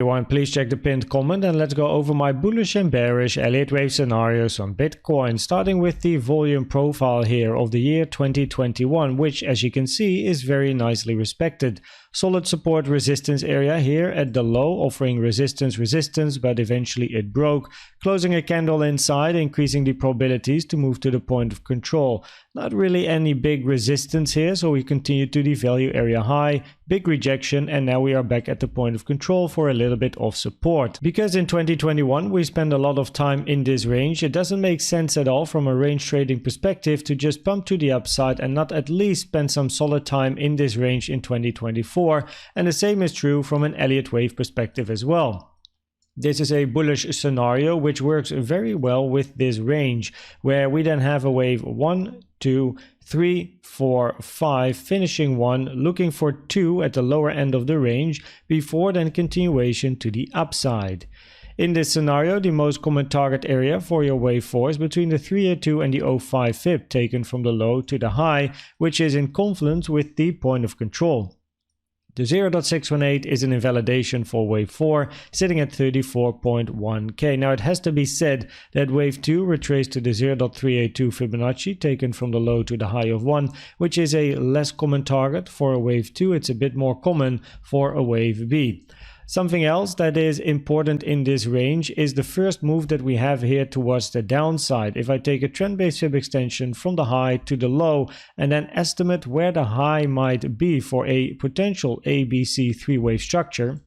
Everyone, please check the pinned comment and let's go over my bullish and bearish Elliott Wave scenarios on Bitcoin, starting with the volume profile here of the year 2021, which as you can see is very nicely respected. Solid support resistance area here at the low, offering resistance, but eventually it broke, closing a candle inside, increasing the probabilities to move to the point of control. Not really any big resistance here, so we continue to the value area high, big rejection, and now we are back at the point of control for a little bit of support. Because in 2021 we spend a lot of time in this range, it doesn't make sense at all from a range trading perspective to just pump to the upside and not at least spend some solid time in this range in 2024, and the same is true from an Elliott Wave perspective as well. This is a bullish scenario which works very well with this range, where we then have a wave 1, 2, 3, 4, 5, finishing 1, looking for 2 at the lower end of the range, before then continuation to the upside. In this scenario, the most common target area for your wave 4 is between the 302 and the 05 fib, taken from the low to the high, which is in confluence with the point of control. The 0.618 is an invalidation for wave 4, sitting at 34.1k. Now it has to be said that wave 2 retraced to the 0.382 Fibonacci, taken from the low to the high of 1, which is a less common target for a wave 2. It's a bit more common for a wave B. Something else that is important in this range is the first move that we have here towards the downside. If I take a trend-based fib extension from the high to the low and then estimate where the high might be for a potential ABC three-wave structure,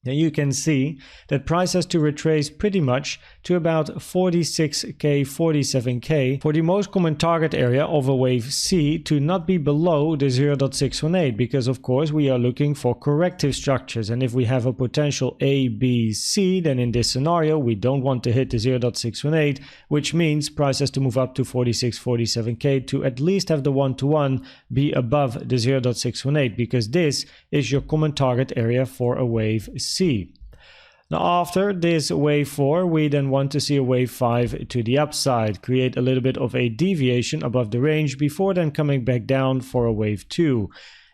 then you can see that price has to retrace pretty much to about 46k, 47k for the most common target area of a wave C to not be below the 0.618, because of course we are looking for corrective structures, and if we have a potential ABC, then in this scenario we don't want to hit the 0.618, which means price has to move up to 46, 47k to at least have the one-to-one be above the 0.618, because this is your common target area for a wave C. Now after this wave 4, we then want to see a wave 5 to the upside, create a little bit of a deviation above the range before then coming back down for a wave 2.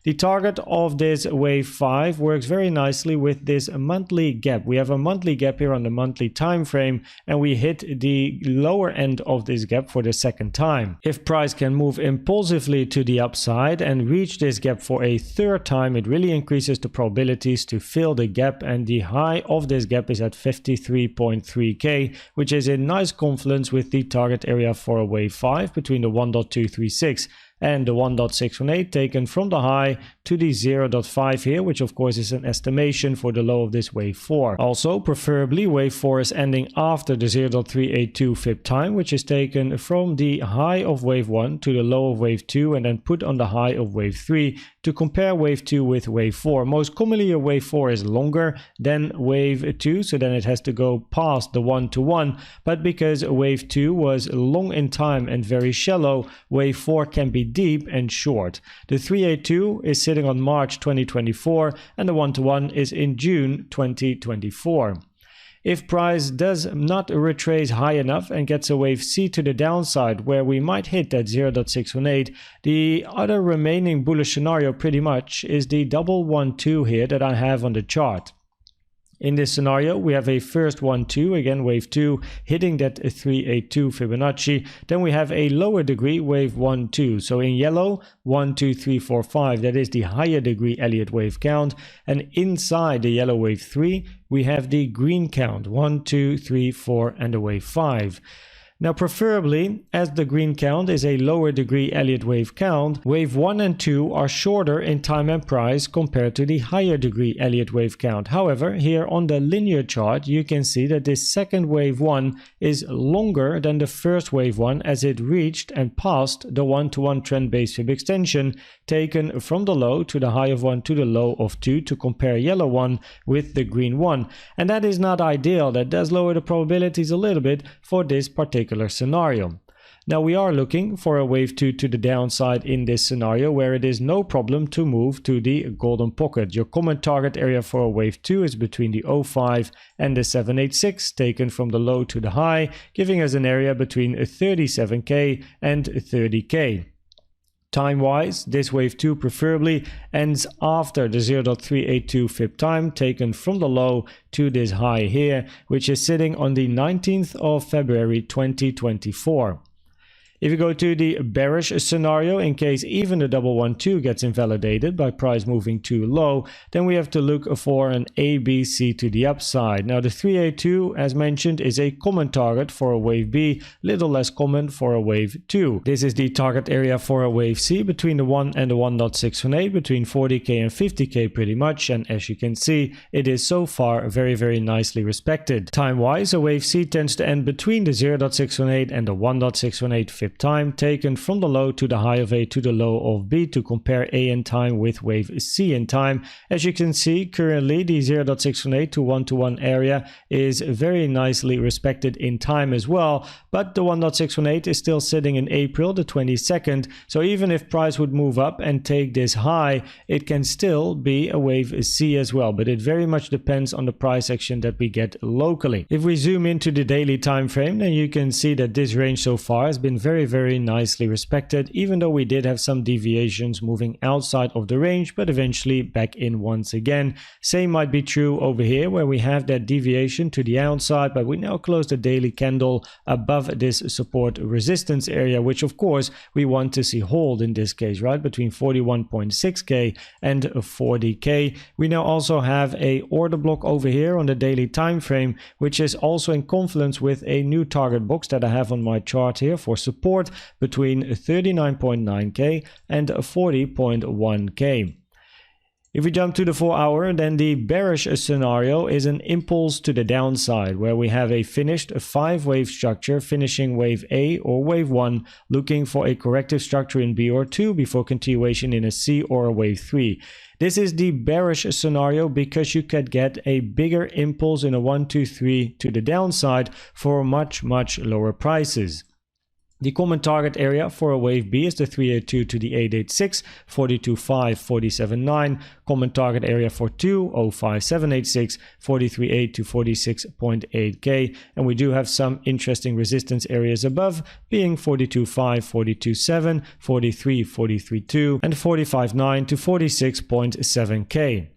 The target of this wave 5 works very nicely with this monthly gap. We have a monthly gap here on the monthly time frame, and we hit the lower end of this gap for the second time. If price can move impulsively to the upside and reach this gap for a third time, it really increases the probabilities to fill the gap, and the high of this gap is at 53.3k, which is in nice confluence with the target area for a wave 5 between the 1.236 and the 1.618, taken from the high to the 0.5 here, which of course is an estimation for the low of this wave 4. Also, preferably wave 4 is ending after the 0.382 fib time, which is taken from the high of wave 1 to the low of wave 2 and then put on the high of wave 3 to compare wave 2 with wave 4. Most commonly your wave 4 is longer than wave 2, so then it has to go past the one-to-one, but because wave 2 was long in time and very shallow, wave 4 can be deep and short. The 382 is sitting on March 2024 and the one-to-one is in June 2024. If price does not retrace high enough and gets a wave C to the downside where we might hit that 0.618, the other remaining bullish scenario pretty much is the 112 here that I have on the chart. In this scenario, we have a first 1-2, again wave 2, hitting that 382 Fibonacci. Then we have a lower degree wave 1-2. So in yellow, 1, 2, 3, 4, 5, that is the higher degree Elliott wave count. And inside the yellow wave 3, we have the green count, 1, 2, 3, 4, and a wave 5. Now preferably, as the green count is a lower degree Elliott wave count, wave 1 and 2 are shorter in time and price compared to the higher degree Elliott wave count. However, here on the linear chart, you can see that this second wave 1 is longer than the first wave 1 as it reached and passed the one-to-one trend-based fib extension, taken from the low to the high of 1 to the low of 2 to compare yellow 1 with the green 1. And that is not ideal. That does lower the probabilities a little bit for this particular scenario. Now we are looking for a wave 2 to the downside in this scenario where it is no problem to move to the golden pocket. Your common target area for a wave 2 is between the 05 and the 786, taken from the low to the high, giving us an area between 37k and 30k. Time-wise, this wave 2 preferably ends after the 0.382 fib time taken from the low to this high here, which is sitting on the 19th of February 2024. If you go to the bearish scenario, in case even the 112 gets invalidated by price moving too low, then we have to look for an ABC to the upside. Now the 382, as mentioned, is a common target for a wave B, little less common for a wave 2. This is the target area for a wave C between the 1 and the 1.618, between 40k and 50k pretty much, and as you can see, it is so far very nicely respected. Time-wise, a wave C tends to end between the 0.618 and the 1.618 fib time taken from the low to the high of A to the low of B to compare A in time with wave C in time. As you can see, currently the 0.618 to 1-to-1 area is very nicely respected in time as well, but the 1.618 is still sitting in April the 22nd, so even if price would move up and take this high, it can still be a wave C as well, but it very much depends on the price action that we get locally. If we zoom into the daily time frame, then you can see that this range so far has been very nicely respected, even though we did have some deviations moving outside of the range, but eventually back in once again. Same might be true over here, where we have that deviation to the outside, but we now close the daily candle above this support resistance area, which of course we want to see hold in this case, right, between 41.6k and 40k. We now also have a order block over here on the daily time frame, which is also in confluence with a new target box that I have on my chart here for support between 39.9k and 40.1k. If we jump to the 4-hour, then the bearish scenario is an impulse to the downside, where we have a finished 5-wave structure finishing wave A or wave 1, looking for a corrective structure in B or 2 before continuation in a C or a wave 3. This is the bearish scenario because you could get a bigger impulse in a 1, 2, 3 to the downside for much lower prices. The common target area for a wave B is the 382 to the 886, 42.5, 47.9. Common target area for 2, 05786, 43.8 to 46.8k. And we do have some interesting resistance areas above, being 42.5, 42.7, 43, 43.2, and 45.9 to 46.7k.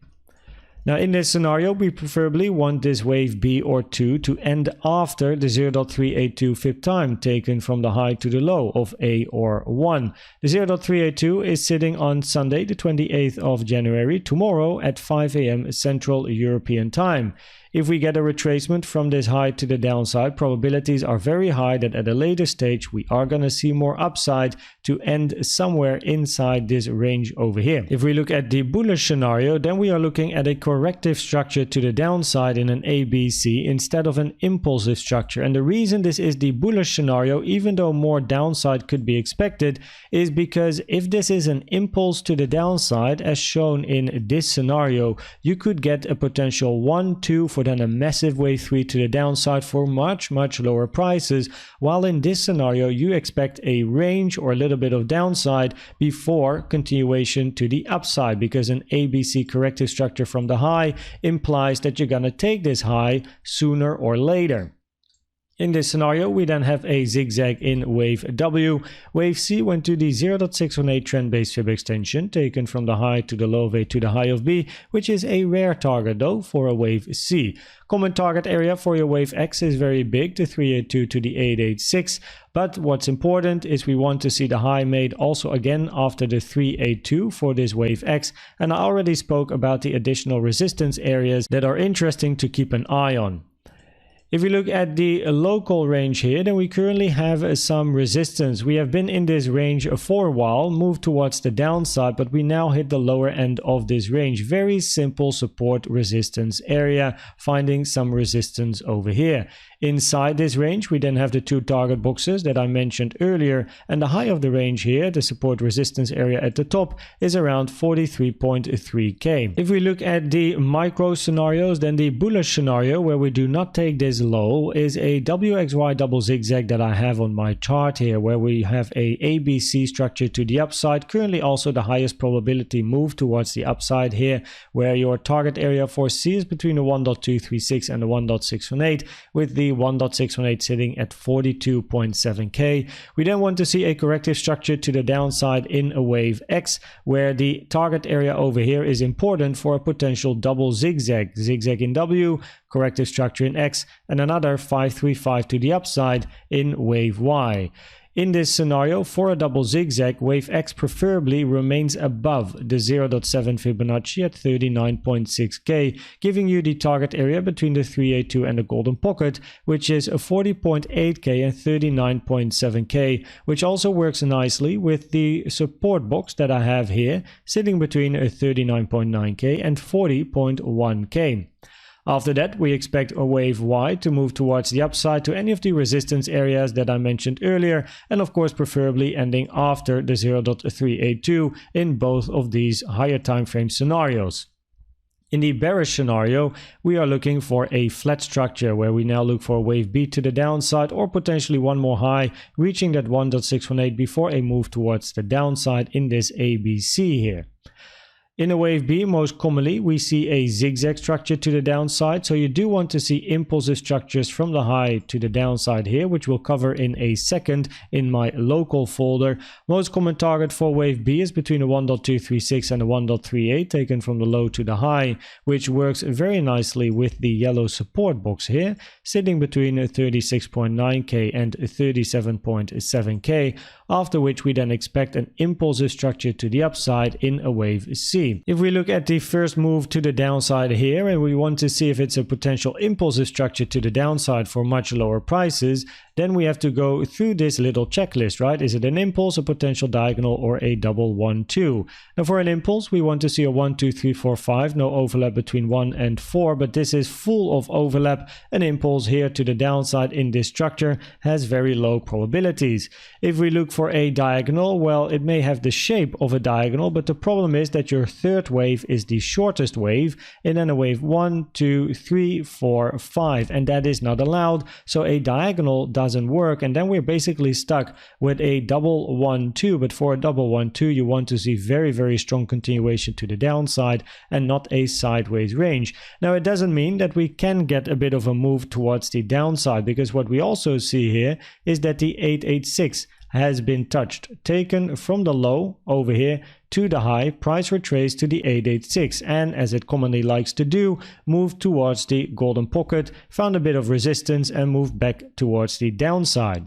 Now in this scenario, we preferably want this wave B or 2 to end after the 0.382 fib time taken from the high to the low of A or 1. The 0.382 is sitting on Sunday the 28th of January, tomorrow at 5 a.m. Central European Time. If we get a retracement from this high to the downside, probabilities are very high that at a later stage we are going to see more upside to end somewhere inside this range over here. If we look at the bullish scenario, then we are looking at a corrective structure to the downside in an ABC instead of an impulsive structure. And the reason this is the bullish scenario, even though more downside could be expected, is because if this is an impulse to the downside, as shown in this scenario, you could get a potential 1, 2 for then a massive wave 3 to the downside for much lower prices, while in this scenario you expect a range or a little bit of downside before continuation to the upside, because an ABC corrective structure from the high implies that you're gonna take this high sooner or later. In this scenario, we then have a zigzag in wave W. Wave C went to the 0.618 trend-based fib extension, taken from the high to the low of A to the high of B, which is a rare target though for a wave C. Common target area for your wave X is very big, the 382 to the 886, but what's important is we want to see the high made also again after the 382 for this wave X, and I already spoke about the additional resistance areas that are interesting to keep an eye on. If we look at the local range here, then we currently have some resistance. We have been in this range for a while, moved towards the downside, but we now hit the lower end of this range. Very simple support resistance area, finding some resistance over here. Inside this range, we then have the two target boxes that I mentioned earlier, and the high of the range here, the support resistance area at the top, is around 43.3k. If we look at the micro scenarios, then the bullish scenario, where we do not take this low is a WXY double zigzag that I have on my chart here, where we have a ABC structure to the upside, currently also the highest probability move towards the upside here, where your target area for C is between the 1.236 and the 1.618, with the 1.618 sitting at 42.7k. We then want to see a corrective structure to the downside in a wave X, where the target area over here is important for a potential double zigzag in W, corrective structure in X, and another 535 to the upside in wave Y. In this scenario, for a double zigzag, wave X preferably remains above the 0.7 Fibonacci at 39.6k, giving you the target area between the 382 and the golden pocket, which is 40.8k and 39.7k, which also works nicely with the support box that I have here, sitting between 39.9k and 40.1k. After that, we expect a wave Y to move towards the upside to any of the resistance areas that I mentioned earlier, and of course preferably ending after the 0.382 in both of these higher time frame scenarios. In the bearish scenario, we are looking for a flat structure where we now look for wave B to the downside, or potentially one more high reaching that 1.618 before a move towards the downside in this ABC here. In a wave B, most commonly, we see a zigzag structure to the downside, so you do want to see impulsive structures from the high to the downside here, which we'll cover in a second in my local folder. Most common target for wave B is between the 1.236 and the 1.38, taken from the low to the high, which works very nicely with the yellow support box here, sitting between 36.9k and 37.7k, after which we then expect an impulsive structure to the upside in a wave C. If we look at the first move to the downside here, and we want to see if it's a potential impulsive structure to the downside for much lower prices, then we have to go through this little checklist, right? Is it an impulse, a potential diagonal, or a double 1-2? Now for an impulse, we want to see a 1, 2, 3, 4, 5, no overlap between 1 and 4, but this is full of overlap. An impulse here to the downside in this structure has very low probabilities. If we look for a diagonal, well, it may have the shape of a diagonal, but the problem is that your third wave is the shortest wave, and then a wave 1, 2, 3, 4, 5, and that is not allowed, so a diagonal doesn't work, and then we're basically stuck with a double 1-2. But for a double 1-2, you want to see very strong continuation to the downside and not a sideways range. Now it doesn't mean that we can get a bit of a move towards the downside, because what we also see here is that the 886 has been touched, taken from the low over here to the high, price retraced to the 886, and as it commonly likes to do, moved towards the golden pocket, found a bit of resistance and moved back towards the downside.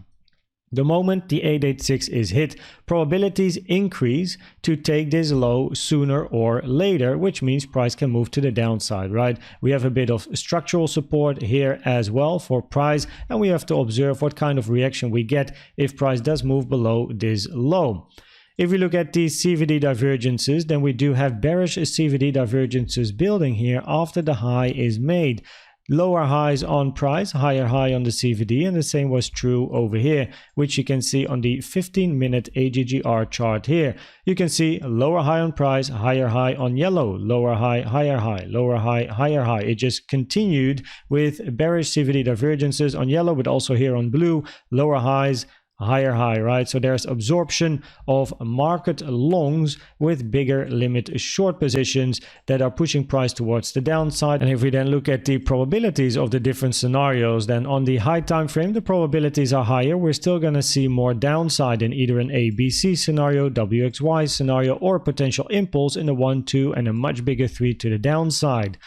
The moment the 886 is hit, probabilities increase to take this low sooner or later, which means price can move to the downside, right? We have a bit of structural support here as well for price, and we have to observe what kind of reaction we get if price does move below this low. If we look at the CVD divergences, then we do have bearish CVD divergences building here after the high is made. Lower highs on price, higher high on the CVD, and the same was true over here, which you can see on the 15-minute AGGR chart here. You can see lower high on price, higher high on yellow, lower high, higher high, lower high, higher high. It just continued with bearish CVD divergences on yellow, but also here on blue, lower highs, higher high, right? So there's absorption of market longs with bigger limit short positions that are pushing price towards the downside. And if we then look at the probabilities of the different scenarios, then on the high time frame the probabilities are higher. We're still going to see more downside in either an ABC scenario, WXY scenario, or a potential impulse in a 1, 2 and a much bigger 3 to the downside.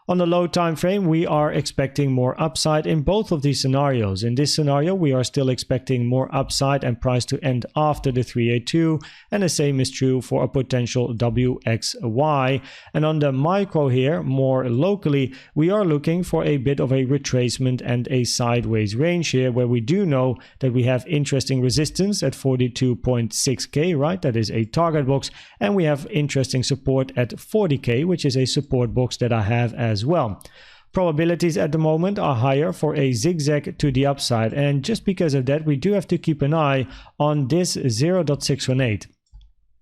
On the low time frame, we are expecting more upside in both of these scenarios. In this scenario, we are still expecting more upside and price to end after the 382, and the same is true for a potential WXY. And on the micro here, more locally, we are looking for a bit of a retracement and a sideways range here, where we do know that we have interesting resistance at 42.6k, right? That is a target box, and we have interesting support at 40k, which is a support box that I have as well. Probabilities at the moment are higher for a zigzag to the upside, and just because of that we do have to keep an eye on this 0.618.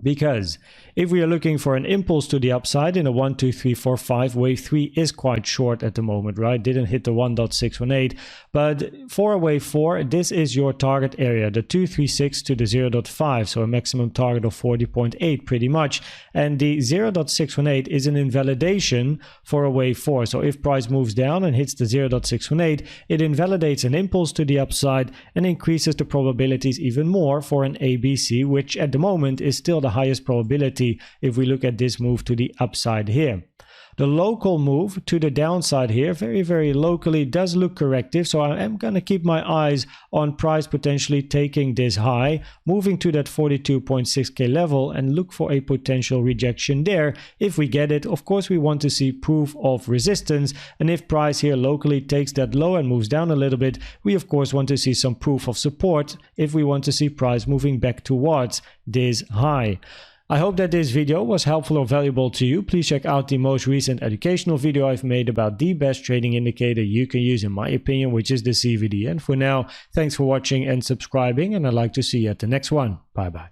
Because if we are looking for an impulse to the upside in a 1, 2, 3, 4, 5, wave 3 is quite short at the moment, right? Didn't hit the 1.618, but for a wave 4, this is your target area, the 236 to the 0.5, so a maximum target of 40.8 pretty much. And the 0.618 is an invalidation for a wave 4. So if price moves down and hits the 0.618, it invalidates an impulse to the upside and increases the probabilities even more for an ABC, which at the moment is still the highest probability if we look at this move to the upside here. The local move to the downside here, very locally, does look corrective, so I am going to keep my eyes on price potentially taking this high, moving to that 42.6k level and look for a potential rejection there. If we get it, of course we want to see proof of resistance, and if price here locally takes that low and moves down a little bit, we of course want to see some proof of support if we want to see price moving back towards this high. I hope that this video was helpful or valuable to you. Please check out the most recent educational video I've made about the best trading indicator you can use in my opinion, which is the CVD. And for now, thanks for watching and subscribing, and I'd like to see you at the next one. Bye bye.